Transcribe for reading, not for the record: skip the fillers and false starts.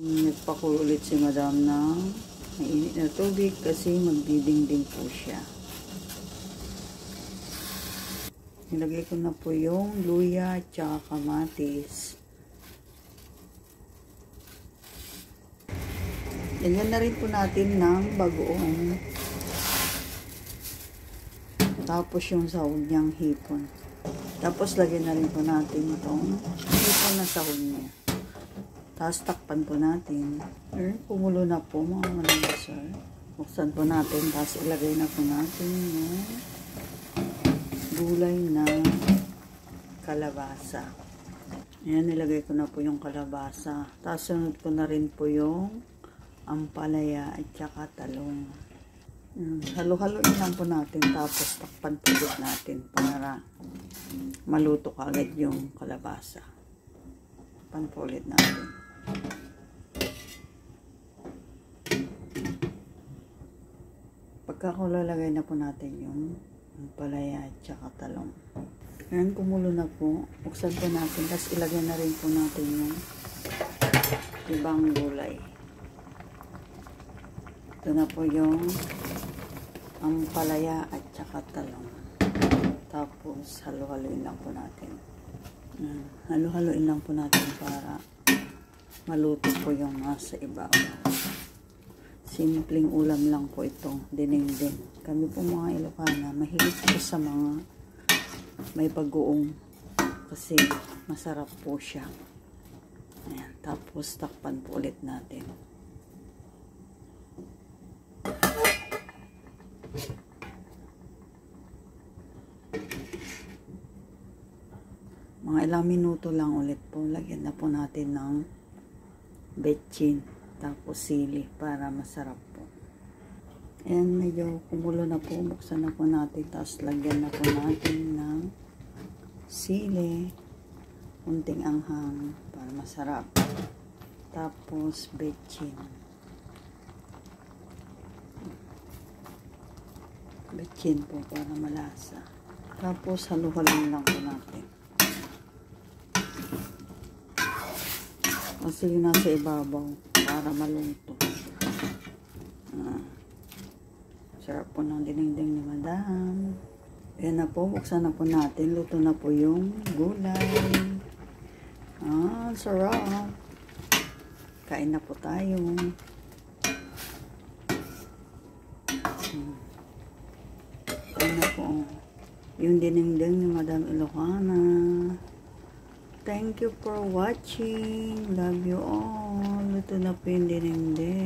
Nagpakulo ulit si madam ng mainit na tubig kasi magdidingding po siya. Nilagay ko na po yung luya at saka kamatis. Lagyan na rin po natin ng bagoong. Tapos yung sahog niyang hipon. Tapos lagyan na rin po natin itong hipon na sahog niya. Tapos takpan po natin. Kumulo na po mga mananasar. Buksan po natin. Tapos ilagay na po natin yung gulay na kalabasa. Ayan, nilagay ko na po yung kalabasa. Tapos sunod ko na rin po yung ampalaya at saka talong. Halo-haloin lang po natin. Tapos takpan po ulit natin para maluto agad yung kalabasa. Takpan po ulit natin. Pagkakulalagay na po natin yung palaya at saka talong. Ayan, kumulo na po. Buksan po natin. Tapos ilagay na rin po natin yung ibang gulay. Ito na po yung palaya at saka talong. Tapos halo-haloin lang po natin. Halo-haloin lang po natin para maluto po yung nasa ibabaw. Simpleng ulam lang po itong dinengdeng. Kami po mga Ilocana, mahilig po sa mga may bagoong kasi masarap po siya. Ayan, tapos takpan po ulit natin. Mga ilang minuto lang ulit po. Lagyan na po natin ng betchin. Tapos sili para masarap po. Ayan, medyo kumulo na po. Buksan na po natin. Tapos lagyan na po natin ng sili. Kunting anghang para masarap. Tapos betchin. Betchin po para malasa. Tapos halo-halo lang po natin. Kasi yun nasa ibabaw para maluto. Sarap po ng dinengdeng ni madam. Ayan na po, buksan na po natin. Luto na po yung gulay. Sarap. Kain na po tayo. Ayan na po yung dinengdeng ni Madam Ilocana. Thank you for watching. Love you all. Ito na po yung dinengdeng.